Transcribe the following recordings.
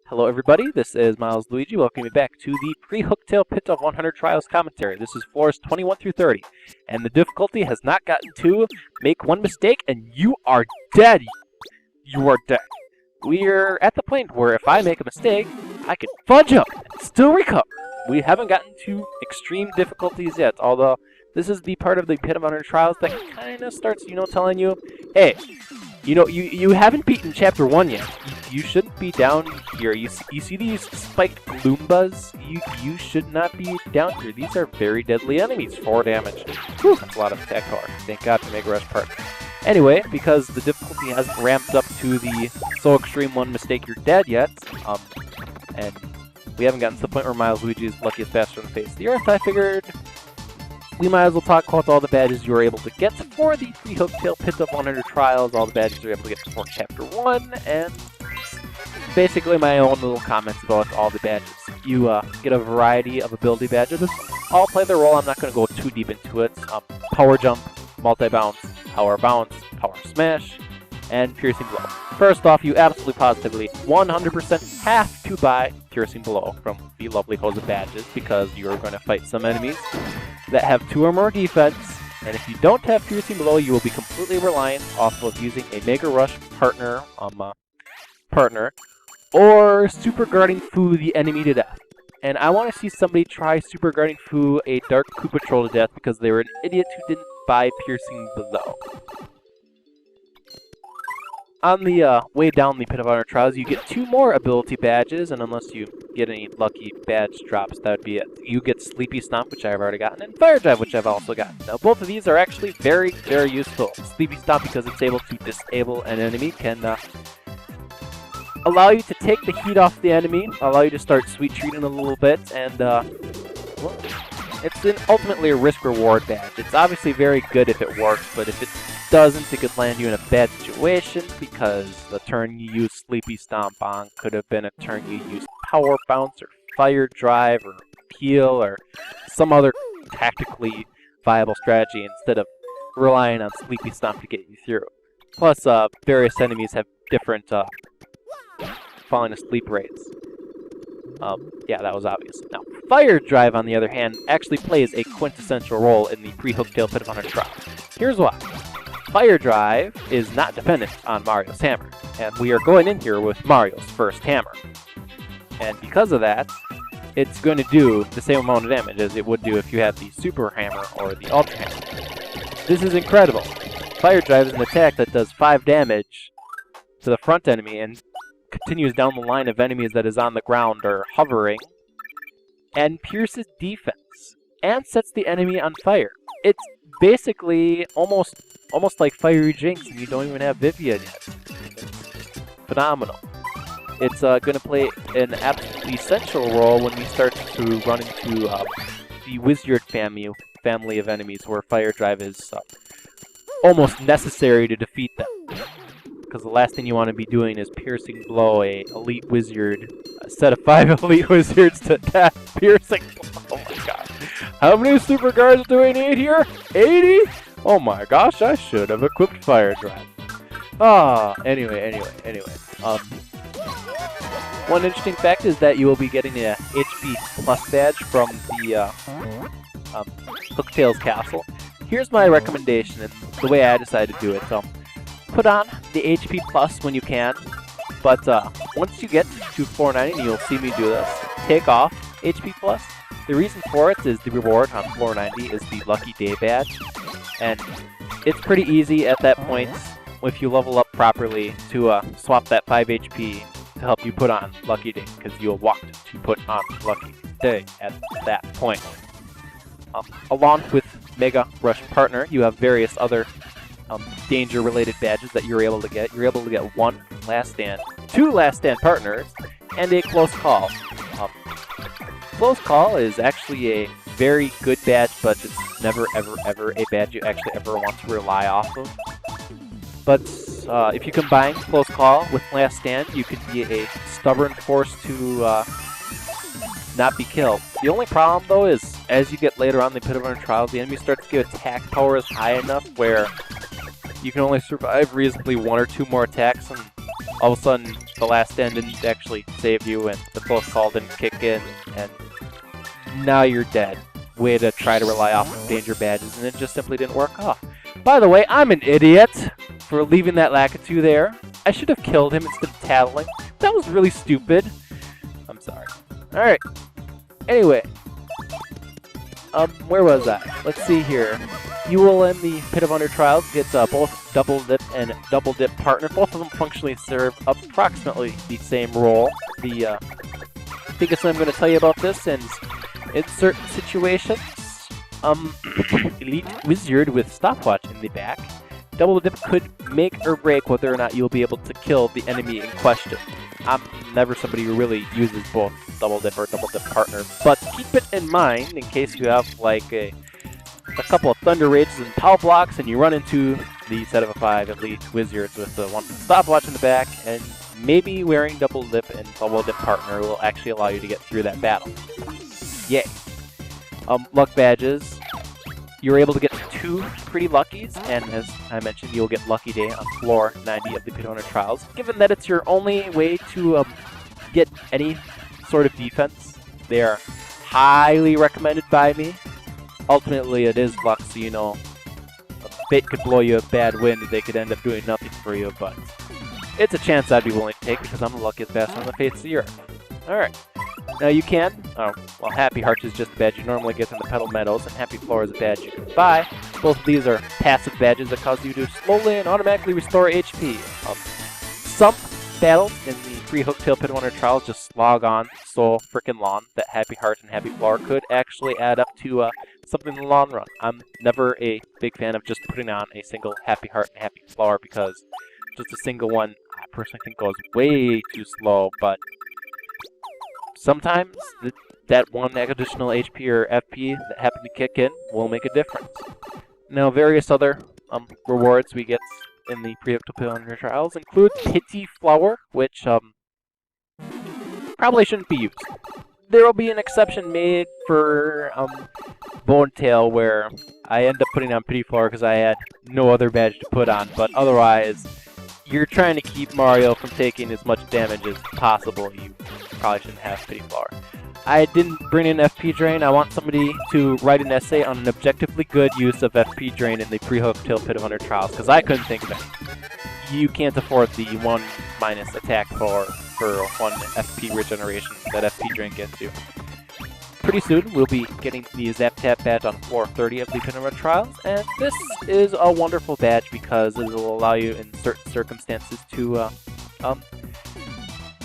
Hello everybody, this is Miles Luigi. Welcome you back to the Pre-Hooktail Pit of 100 Trials commentary. This is floors 21 through 30, and the difficulty has not gotten to make one mistake and you are dead. You are dead. We're at the point where if I make a mistake, I can fudge up and still recover. We haven't gotten to extreme difficulties yet, although this is the part of the Pit of 100 Trials that kind of starts, telling you, hey, you haven't beaten Chapter 1 yet. You shouldn't be down here. You see these spiked Gloombas? You should not be down here. These are very deadly enemies. 4 damage. Whew, that's a lot of attack power. Thank God for Mega Rush Partner. Anyway, because the difficulty hasn't ramped up to the so extreme one mistake you're dead yet, and we haven't gotten to the point where Miles Luigi is luckiest bastard on the face of the earth, I figured we might as well talk about all the badges you were able to get for the Pre-Hooktail Pit of 100 Trials, all the badges you were able to get for Chapter 1, and basically my own little comments about all the badges. You get a variety of ability badges. All play their role. I'm not going to go too deep into it. Power Jump, Multi-Bounce, Power Bounce, Power Smash, and Piercing Blow. First off, you absolutely positively 100% have to buy Piercing Blow from the lovely hose of badges because you're going to fight some enemies that have 2 or more defense, and if you don't have Piercing Blow, you will be completely reliant off of using a Mega Rush partner, or Super Guarding Fu the enemy to death. And I want to see somebody try Super Guarding Fu a Dark Koopa Troll to death because they were an idiot who didn't buy Piercing Blow. On the way down the Pit of 100 Trials, you get 2 more ability badges, and unless you get any lucky badge drops, that would be it. You get Sleepy Stomp, which I've already gotten, and Fire Drive, which I've also gotten. Now, both of these are actually very, very useful. Sleepy Stomp, because it's able to disable an enemy, can allow you to take the heat off the enemy, allow you to start sweet treating a little bit, and well, it's ultimately a risk-reward badge. It's obviously very good if it works, but if it doesn't, it could land you in a bad situation because the turn you use Sleepy Stomp on could have been a turn you use Power Bounce or Fire Drive or Peel or some other tactically viable strategy instead of relying on Sleepy Stomp to get you through. Plus, various enemies have different falling asleep rates. Yeah, that was obvious. Now, Fire Drive, on the other hand, actually plays a quintessential role in the Pre-Hooktail Pit of 100 Trials. Here's why. Fire Drive is not dependent on Mario's hammer, and we are going in here with Mario's first hammer. And because of that, it's going to do the same amount of damage as it would do if you had the Super Hammer or the Ultra Hammer. This is incredible. Fire Drive is an attack that does 5 damage to the front enemy and continues down the line of enemies that is on the ground or hovering, and pierces defense, and sets the enemy on fire. It's basically almost like Fiery Jinx, and you don't even have Vivian yet. It's phenomenal. It's going to play an absolutely essential role when we start to run into the Wizard family of enemies, where Fire Drive is almost necessary to defeat them. Because the last thing you want to be doing is Piercing Blow a Elite Wizard, a set of 5 Elite Wizards to death. Piercing Blow, oh my god. How many Super Guards do we need here? 80? Oh my gosh, I should have equipped Fire Drive. Anyway. One interesting fact is that you will be getting a HP Plus badge from the Hooktail's Castle. Here's my recommendation and the way I decided to do it. Put on the HP Plus when you can, but once you get to 490, and you'll see me do this, take off HP Plus. The reason for it is the reward on 490 is the Lucky Day badge, and it's pretty easy at that point, if you level up properly, to swap that 5 HP to help you put on Lucky Day, because you'll want to put on Lucky Day at that point. Along with Mega Rush Partner, you have various other danger-related badges that you're able to get. You're able to get 1 Last Stand, 2 Last Stand Partners, and a Close Call. Close Call is actually a very good badge, but it's never, ever a badge you actually ever want to rely off of. But if you combine Close Call with Last Stand, you can be a stubborn force to not be killed. The only problem, though, is as you get later on in the Pit of 100 Trials, the enemy starts to get attack powers high enough where you can only survive reasonably 1 or 2 more attacks, and all of a sudden the last stand didn't actually save you and the close call didn't kick in, and now you're dead. Way to try to rely off of danger badges, and it just simply didn't work off. By the way, I'm an idiot for leaving that Lakitu there. I should have killed him instead of tattling. That was really stupid. I'm sorry. Alright. Anyway. Where was I? Let's see here. You will, in the Pit of Under Trials, get both Double Dip and Double Dip Partner. Both of them functionally serve approximately the same role. The biggest thing I'm going to tell you about this is, in certain situations, Elite Wizard with Stopwatch in the back, Double Dip could make or break whether or not you'll be able to kill the enemy in question. I'm never somebody who really uses both Double Dip or Double Dip Partner, but keep it in mind in case you have like a couple of Thunder Rages and Power Blocks and you run into the set of 5 Elite Wizards with the one Stopwatch in the back, and maybe wearing Double Dip and Double Dip Partner will actually allow you to get through that battle. Yay. Luck badges. You're able to get 2 pretty luckies, and as I mentioned, you'll get Lucky Day on floor 90 of the Pit of Under Trials. Given that it's your only way to get any sort of defense, they are highly recommended by me. Ultimately, it is luck, so you know, fate could blow you a bad wind, they could end up doing nothing for you, but it's a chance I'd be willing to take because I'm the luckiest bastard on the face of the earth. Alright. Now you can, well, Happy Hearts is just a badge you normally get in the Petal Meadows, and Happy Floor is a badge you can buy. Both of these are passive badges that cause you to slowly and automatically restore HP. Some battles in the Pre-Hooktail Pit of Under Trials just slog on so frickin' long that Happy Heart and Happy Floor could actually add up to something in the long run. I'm never a big fan of just putting on a single Happy Heart and Happy Flower because just a single one I personally think goes way too slow, but sometimes that one additional HP or FP that happened to kick in will make a difference. Now, various other rewards we get in the Pre-Hooktail Pit of Under Trials include Pity Flower, which probably shouldn't be used. There will be an exception made for Bone Tail, where I end up putting on Pity Flower because I had no other badge to put on, but otherwise, you're trying to keep Mario from taking as much damage as possible. You probably shouldn't have Pity Flower. I didn't bring in FP Drain. I want somebody to write an essay on an objectively good use of FP Drain in the Pre-Hooktail Pit of Under Trials, because I couldn't think of it. You can't afford the 1- attack for 1 FP regeneration that FP Drain gets you. Pretty soon, we'll be getting the Zap Tap badge on floor 30 of the Pit of Under Trials, and this is a wonderful badge because it will allow you in certain circumstances to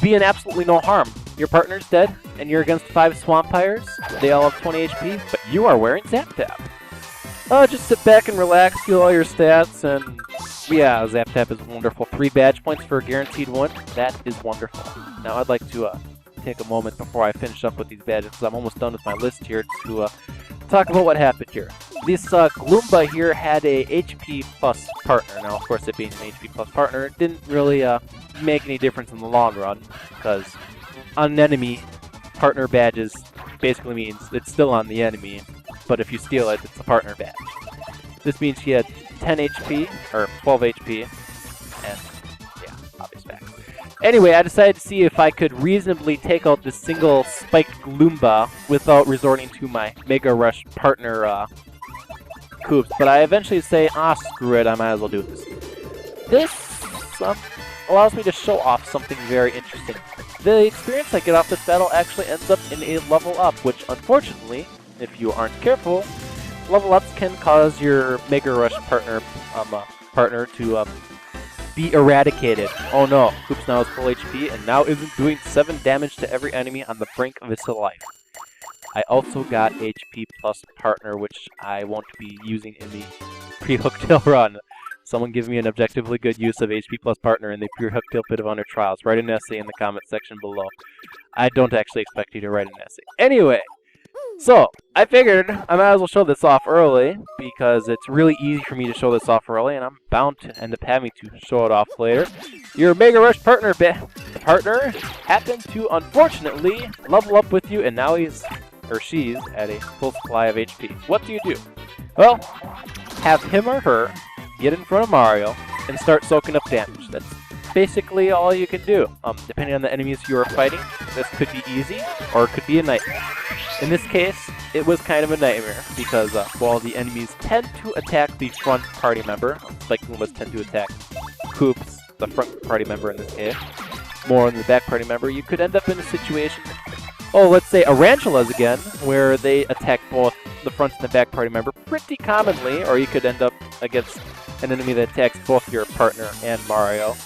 be in absolutely no harm. Your partner's dead, and you're against 5 Swampires. They all have 20 HP, but you are wearing Zap Tap. Just sit back and relax, heal all your stats, and yeah, Zap Tap is wonderful. 3 badge points for a guaranteed win. That is wonderful. Now, I'd like to take a moment before I finish up with these badges, because I'm almost done with my list here, to talk about what happened here. This Gloomba here had a HP plus partner. Now, of course, it being an HP plus partner, it didn't really make any difference in the long run, because on an enemy, partner badges basically means it's still on the enemy, but if you steal it, it's a partner badge. This means she had 10 HP, or 12 HP, and yeah, obvious fact. Anyway, I decided to see if I could reasonably take out this single spiked Gloomba without resorting to my Mega Rush partner coups, but I eventually say, screw it, I might as well do this. This allows me to show off something very interesting. The experience I get off this battle actually ends up in a level up, which unfortunately, if you aren't careful, level ups can cause your Mega Rush partner to be eradicated. Oh no, Hoops now is full HP and now isn't doing 7 damage to every enemy on the brink of his life. I also got HP plus partner, which I won't be using in the Pre-Hooktail run. Someone give me an objectively good use of HP plus partner in the Pre-Hooktail Pit of Under Trials. Write an essay in the comment section below. I don't actually expect you to write an essay. Anyway, so I figured I might as well show this off early because it's really easy for me to show this off early, and I'm bound to end up having to show it off later. Your Mega Rush partner happened to unfortunately level up with you, and now he's or she's at a full supply of HP. What do? Well, have him or her get in front of Mario and start soaking up damage. That's that's basically all you can do. Depending on the enemies you are fighting, this could be easy or it could be a nightmare. In this case, it was kind of a nightmare because while the enemies tend to attack the front party member, like Goombas tend to attack Koops, the front party member in this case, more than the back party member, you could end up in a situation, let's say Arantulas again, where they attack both the front and the back party member pretty commonly, or you could end up against an enemy that attacks both your partner and Mario.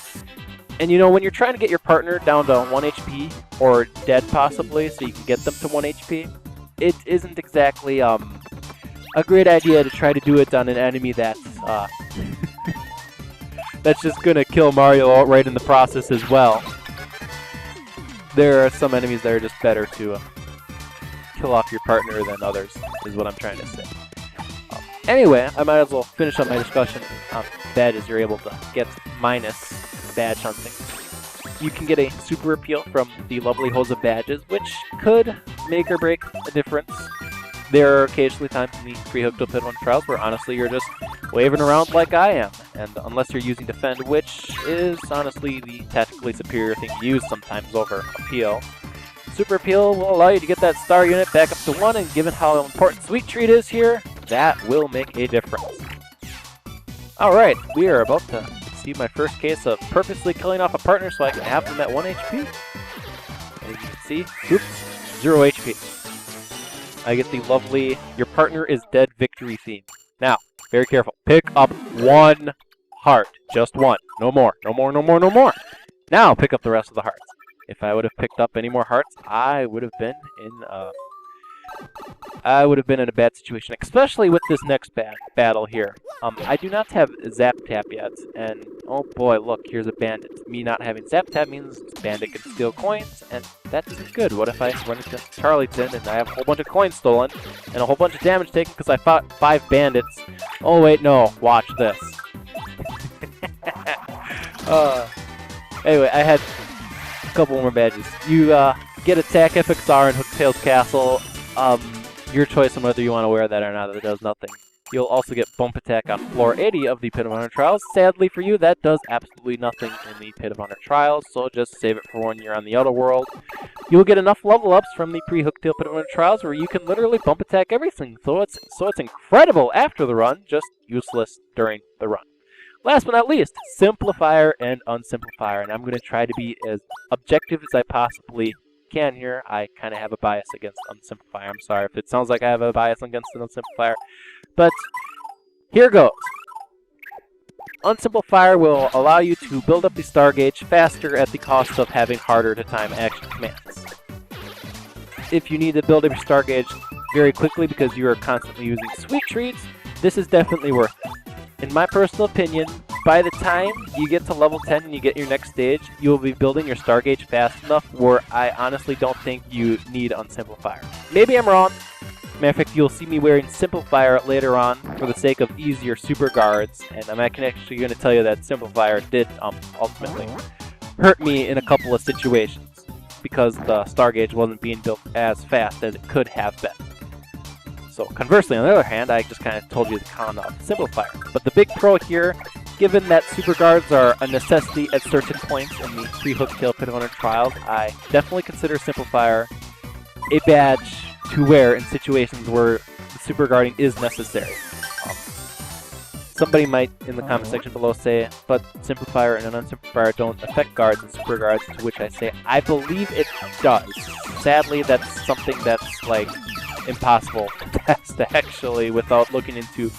And you know, when you're trying to get your partner down to 1 HP, or dead possibly, so you can get them to 1 HP, it isn't exactly a great idea to try to do it on an enemy that's that's just gonna kill Mario outright in the process as well. There are some enemies that are just better to kill off your partner than others, is what I'm trying to say. Anyway, I might as well finish up my discussion on badges you're able to get minus badge hunting. You can get a super appeal from the lovely hose of badges, which could make or break a difference. There are occasionally times in the Pre-Hooktail Pit 1 trials where honestly you're just waving around like I am, and unless you're using Defend, which is honestly the tactically superior thing to use sometimes over Appeal, Super Appeal will allow you to get that star unit back up to 1, and given how important Sweet Treat is here, that will make a difference. Alright, we are about to see my first case of purposely killing off a partner so I can have them at 1 HP. As you can see, oops, 0 HP. I get the lovely, your partner is dead victory theme. Now, very careful. Pick up 1 heart. Just 1. No more. No more, no more, no more. Now, pick up the rest of the hearts. If I would have picked up any more hearts, I would have been in a bad situation, especially with this next battle here. I do not have Zap Tap yet, and oh boy, look, here's a bandit. Me not having Zap Tap means bandit can steal coins, and that isn't good. What if I run into Charlieton and I have a whole bunch of coins stolen, and a whole bunch of damage taken because I fought 5 bandits? Oh wait, no, watch this. Anyway, I had a couple more badges. You get Attack FXR in Hooktail's Castle. Your choice on whether you want to wear that or not, that does nothing. You'll also get Bump Attack on floor 80 of the Pit of Honor Trials. Sadly for you, that does absolutely nothing in the Pit of Honor Trials, so just save it for when you're on the Outer World. You'll get enough level ups from the Pre-Hooktail Pit of Honor Trials where you can literally Bump Attack everything, so it's incredible after the run, just useless during the run. Last but not least, Simplifier and Unsimplifier, and I'm going to try to be as objective as I possibly can here. I kind of have a bias against Unsimplifier. I'm sorry if it sounds like I have a bias against an Unsimplifier, but here goes. Unsimplifier will allow you to build up the star gauge faster at the cost of having harder to time action commands. If you need to build up your star gauge very quickly because you are constantly using Sweet Treats, this is definitely worth it. In my personal opinion, by the time you get to level 10 and you get your next stage, you will be building your star gauge fast enough where I honestly don't think you need Unsimplifier. Maybe I'm wrong. Matter of fact, you'll see me wearing Simplifier later on for the sake of easier super guards, and I'm actually going to tell you that Simplifier did ultimately hurt me in a couple of situations because the star gauge wasn't being built as fast as it could have been. So conversely, on the other hand, I just kind of told you the con of Simplifier. But the big pro here, given that super guards are a necessity at certain points in the Pre-Hooktail Pit of Honor Trials, I definitely consider Simplifier a badge to wear in situations where the super guarding is necessary. Somebody might, in the comment section below, say, but Simplifier and an Unsimplifier don't affect guards and super guards, to which I say, I believe it does. Sadly, that's something that's, like, impossible to test, actually, without looking into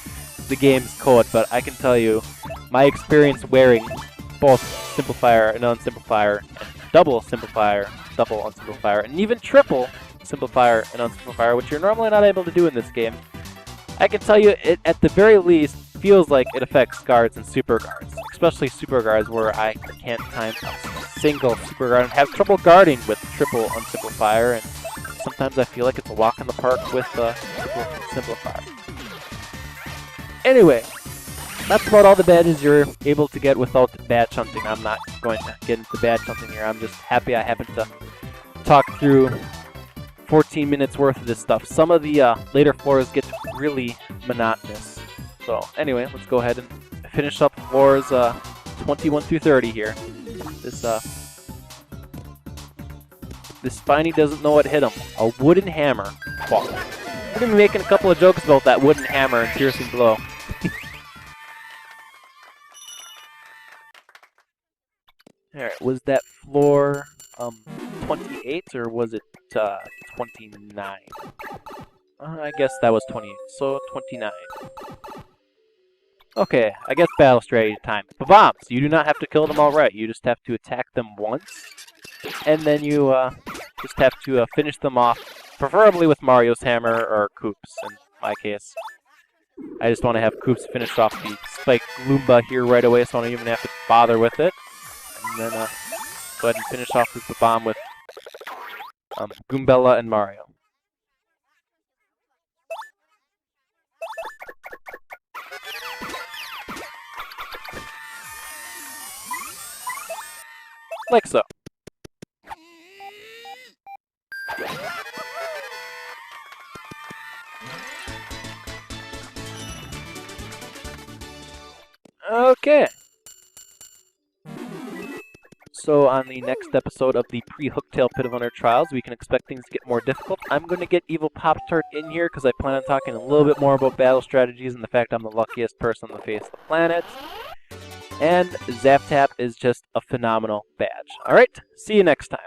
the game's code, but I can tell you, my experience wearing both Simplifier and Unsimplifier, and double Simplifier, double Unsimplifier, and even triple Simplifier and Unsimplifier, which you're normally not able to do in this game, I can tell you, it at the very least feels like it affects guards and super guards, especially super guards where I can't time a single super guard and have trouble guarding with triple Unsimplifier, and sometimes I feel like it's a walk in the park with triple Simplifier. Anyway, that's about all the badges you're able to get without badge hunting. I'm not going to get into badge hunting here. I'm just happy I happened to talk through 14 minutes worth of this stuff. Some of the later floors get really monotonous. So anyway, let's go ahead and finish up floors 21 through 30 here. This Spiny doesn't know what hit him. A wooden hammer. Fuck. We're gonna be making a couple of jokes about that wooden hammer and piercing blow. Alright, was that floor 28 or was it 29? I guess that was 28, so 29. Okay, I guess battle strategy time. Bombs! You do not have to kill them outright. You just have to attack them once, and then you just have to finish them off, preferably with Mario's hammer or Koops, in my case. I just want to have Koops finish off the Spike Goomba here right away, so I don't even have to bother with it. And then go ahead and finish off with the bomb with Goombella and Mario. Like so. Okay. So on the next episode of the Pre-Hooktail Pit of Under Trials, we can expect things to get more difficult. I'm going to get Evilpoptart in here because I plan on talking a little bit more about battle strategies and the fact I'm the luckiest person on the face of the planet. And Zap Tap is just a phenomenal badge. Alright, see you next time.